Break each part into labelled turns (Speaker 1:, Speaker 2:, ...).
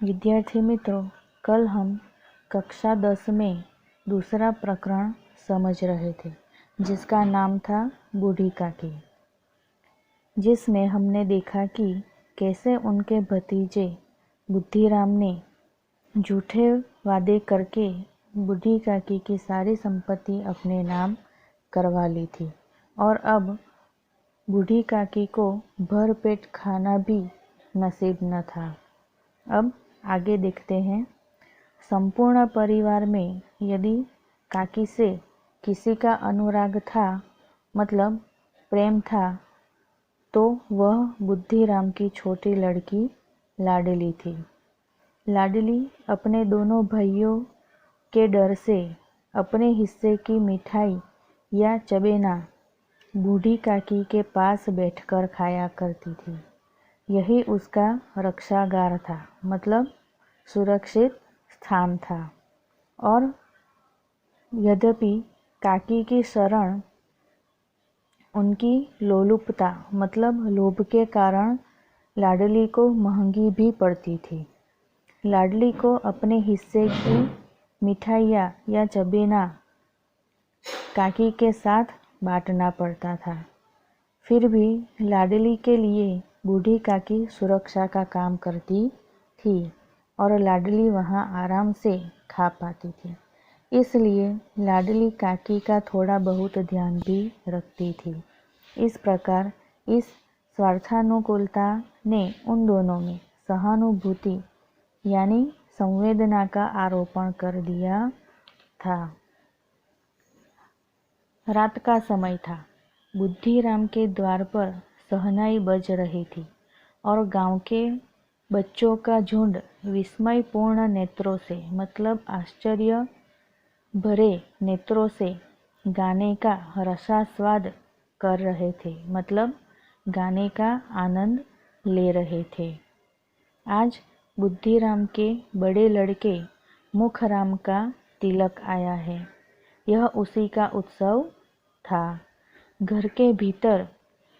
Speaker 1: विद्यार्थी मित्रों, कल हम कक्षा 10 में दूसरा प्रकरण समझ रहे थे जिसका नाम था बूढ़ी काकी, जिसमें हमने देखा कि कैसे उनके भतीजे बुद्धिराम ने झूठे वादे करके बूढ़ी काकी की सारी संपत्ति अपने नाम करवा ली थी और अब बूढ़ी काकी को भरपेट खाना भी नसीब न था। अब आगे देखते हैं। संपूर्ण परिवार में यदि काकी से किसी का अनुराग था, मतलब प्रेम था, तो वह बुद्धिराम की छोटी लड़की लाडली थी। लाडली अपने दोनों भाइयों के डर से अपने हिस्से की मिठाई या चबेना बूढ़ी काकी के पास बैठकर खाया करती थी। यही उसका रक्षागार था, मतलब सुरक्षित स्थान था। और यद्यपि काकी की शरण उनकी लोलुपता, मतलब लोभ के कारण लाडली को महंगी भी पड़ती थी। लाडली को अपने हिस्से की मिठाइयाँ या चबेना काकी के साथ बांटना पड़ता था। फिर भी लाडली के लिए बूढ़ी काकी सुरक्षा का काम करती थी और लाडली वहाँ आराम से खा पाती थी। इसलिए लाडली काकी का थोड़ा बहुत ध्यान भी रखती थी। इस प्रकार इस स्वार्थानुकूलता ने उन दोनों में सहानुभूति यानी संवेदना का आरोपण कर दिया था। रात का समय था। बुद्धिराम के द्वार पर शहनाई बज रही थी और गांव के बच्चों का झुंड विस्मयपूर्ण नेत्रों से, मतलब आश्चर्य भरे नेत्रों से गाने का रसास्वाद कर रहे थे, मतलब गाने का आनंद ले रहे थे। आज बुद्धिराम के बड़े लड़के मुखराम का तिलक आया है। यह उसी का उत्सव था। घर के भीतर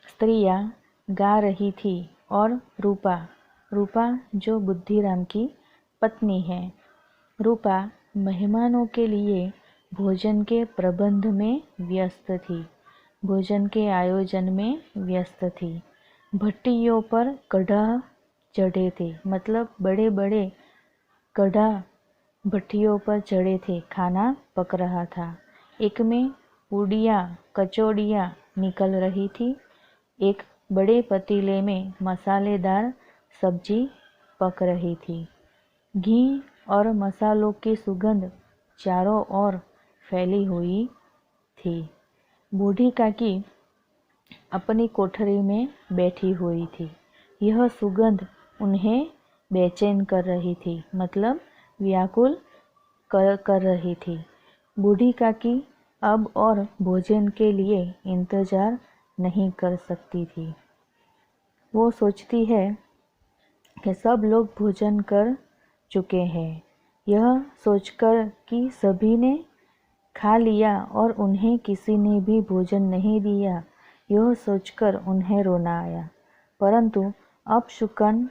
Speaker 1: स्त्रियां गा रही थी और रूपा जो बुद्धिराम की पत्नी है, रूपा मेहमानों के लिए भोजन के प्रबंध में व्यस्त थी, भोजन के आयोजन में व्यस्त थी। भट्टियों पर कढ़ा चढ़े थे, मतलब बड़े बड़े कढ़ा भट्टियों पर चढ़े थे, खाना पक रहा था। एक में पूड़ियाँ कचौड़ियाँ निकल रही थी, एक बड़े पतीले में मसालेदार सब्जी पक रही थी। घी और मसालों की सुगंध चारों ओर फैली हुई थी। बूढ़ी काकी अपनी कोठरी में बैठी हुई थी। यह सुगंध उन्हें बेचैन कर रही थी, मतलब व्याकुल कर रही थी। बूढ़ी काकी अब और भोजन के लिए इंतजार नहीं कर सकती थी। वो सोचती है कि सब लोग भोजन कर चुके हैं। यह सोचकर कि सभी ने खा लिया और उन्हें किसी ने भी भोजन नहीं दिया, यह सोचकर उन्हें रोना आया। परंतु अपशकुन,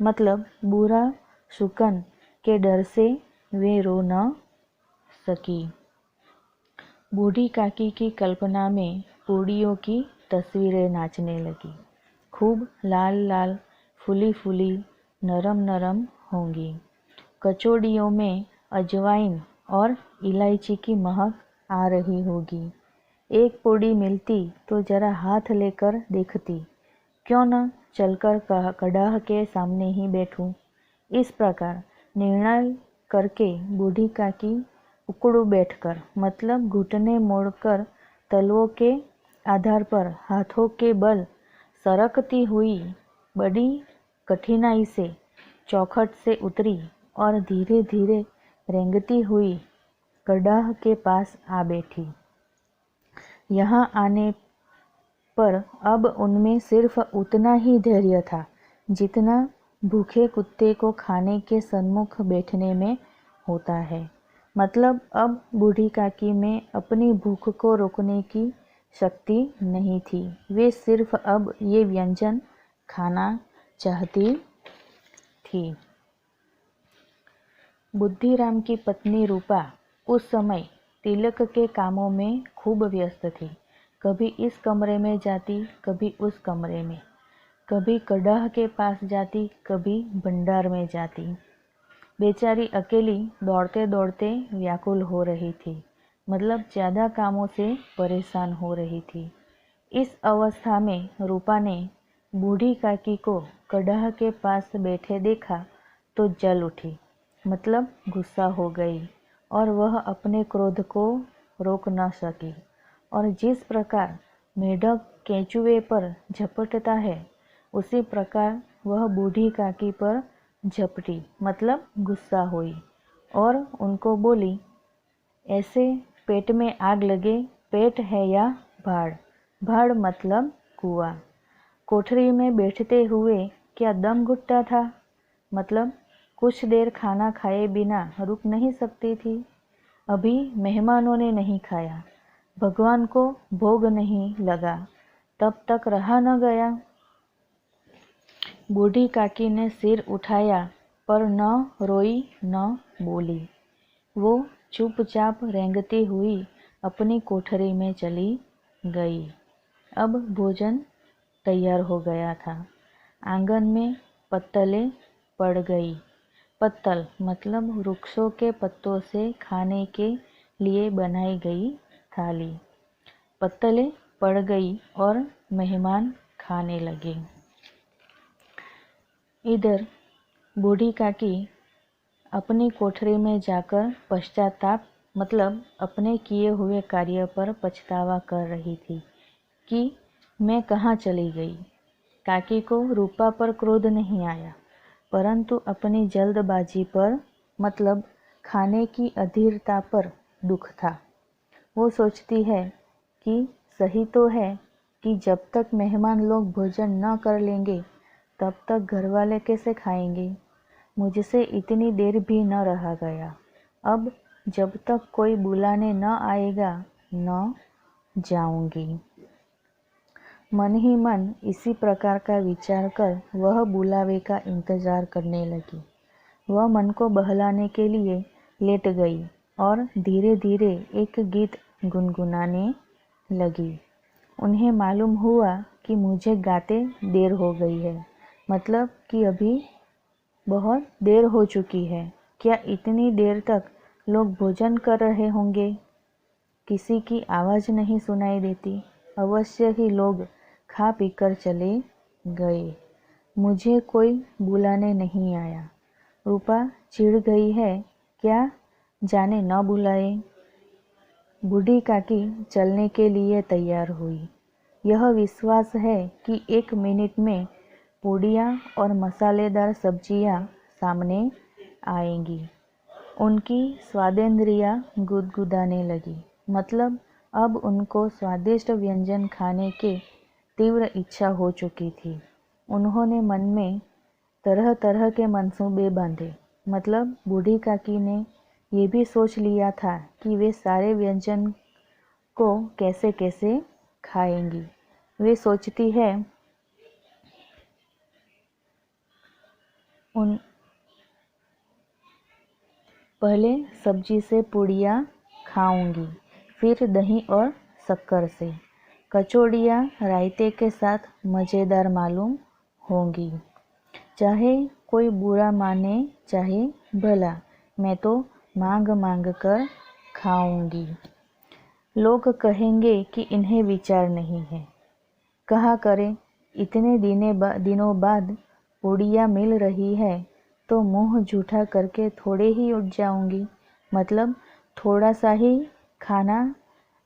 Speaker 1: मतलब बुरा शुकन के डर से वे रो न सकी। बूढ़ी काकी की कल्पना में पूड़ियों की तस्वीरें नाचने लगी। खूब लाल लाल, फूली फूली, नरम नरम होंगी। कचौड़ियों में अजवाइन और इलायची की महक आ रही होगी। एक पूड़ी मिलती तो जरा हाथ लेकर देखती, क्यों न चलकर कड़ाह के सामने ही बैठूं। इस प्रकार निर्णय करके बूढ़ी काकी उकड़ू बैठकर, मतलब घुटने मोड़कर, तलवों के आधार पर हाथों के बल सरकती हुई बड़ी कठिनाई से चौखट से उतरी और धीरे धीरे रेंगती हुई कड़ाह के पास आ बैठी। यहाँ आने पर अब उनमें सिर्फ उतना ही धैर्य था जितना भूखे कुत्ते को खाने के सन्मुख बैठने में होता है। मतलब अब बूढ़ी काकी में अपनी भूख को रोकने की शक्ति नहीं थी। वे सिर्फ अब ये व्यंजन खाना चाहती थी। की। बुद्धिराम की पत्नी रूपा उस समय तिलक के कामों में खूब व्यस्त थी। कभी इस कमरे में जाती, कभी उस कमरे में, कभी कड़ाह के पास जाती, कभी भंडार में जाती। बेचारी अकेली दौड़ते दौड़ते व्याकुल हो रही थी, मतलब ज़्यादा कामों से परेशान हो रही थी। इस अवस्था में रूपा ने बूढ़ी काकी को कड़ाह के पास बैठे देखा तो जल उठी, मतलब गुस्सा हो गई, और वह अपने क्रोध को रोक न सकी। और जिस प्रकार मेढक केंचुए पर झपटता है, उसी प्रकार वह बूढ़ी काकी पर झपटी, मतलब गुस्सा हुई, और उनको बोली, ऐसे पेट में आग लगे, पेट है या भाड़? भाड़ मतलब कुआं। कोठरी में बैठते हुए क्या दम घुटता था? मतलब कुछ देर खाना खाए बिना रुक नहीं सकती थी। अभी मेहमानों ने नहीं खाया, भगवान को भोग नहीं लगा, तब तक रहा न गया। बूढ़ी काकी ने सिर उठाया पर न रोई न बोली। वो चुपचाप रेंगती हुई अपनी कोठरी में चली गई। अब भोजन तैयार हो गया था। आंगन में पत्तलें पड़ गई। पत्तल मतलब वृक्षों के पत्तों से खाने के लिए बनाई गई थाली। पत्तलें पड़ गई और मेहमान खाने लगे। इधर बूढ़ी काकी अपनी कोठरी में जाकर पश्चाताप मतलब अपने किए हुए कार्य पर पछतावा कर रही थी कि मैं कहाँ चली गई। काकी को रूपा पर क्रोध नहीं आया, परंतु अपनी जल्दबाजी पर मतलब खाने की अधीरता पर दुख था। वो सोचती है कि सही तो है कि जब तक मेहमान लोग भोजन न कर लेंगे तब तक घरवाले कैसे खाएंगे। मुझसे इतनी देर भी न रहा गया। अब जब तक कोई बुलाने न आएगा न जाऊंगी। मन ही मन इसी प्रकार का विचार कर वह बुलावे का इंतजार करने लगी। वह मन को बहलाने के लिए लेट गई और धीरे धीरे एक गीत गुनगुनाने लगी। उन्हें मालूम हुआ कि मुझे गाते देर हो गई है, मतलब कि अभी बहुत देर हो चुकी है। क्या इतनी देर तक लोग भोजन कर रहे होंगे? किसी की आवाज़ नहीं सुनाई देती। अवश्य ही लोग खा पीकर चले गए। मुझे कोई बुलाने नहीं आया। रूपा चिढ़ गई है, क्या जाने न बुलाए। बूढ़ी काकी चलने के लिए तैयार हुई। यह विश्वास है कि 1 मिनट में पूड़ियाँ और मसालेदार सब्जियाँ सामने आएंगी। उनकी स्वादेंद्रियाँ गुदगुदाने लगी, मतलब अब उनको स्वादिष्ट व्यंजन खाने के तीव्र इच्छा हो चुकी थी। उन्होंने मन में तरह तरह के मंसूबे बांधे, मतलब बूढ़ी काकी ने ये भी सोच लिया था कि वे सारे व्यंजन को कैसे कैसे खाएंगी। वे सोचती है पहले सब्जी से पूड़ियाँ खाऊंगी, फिर दही और शक्कर से। कचौड़ियाँ रायते के साथ मज़ेदार मालूम होंगी। चाहे कोई बुरा माने चाहे भला, मैं तो मांग मांग कर खाऊंगी। लोग कहेंगे कि इन्हें विचार नहीं है। कहा करें, इतने दिनों बाद पूड़ियाँ मिल रही है तो मुंह झूठा करके थोड़े ही उठ जाऊंगी, मतलब थोड़ा सा ही खाना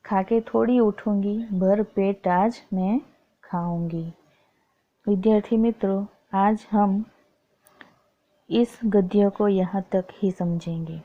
Speaker 1: खा के थोड़ी उठूंगी, भर पेट आज मैं खाऊंगी। विद्यार्थी मित्रों, आज हम इस गद्य को यहाँ तक ही समझेंगे।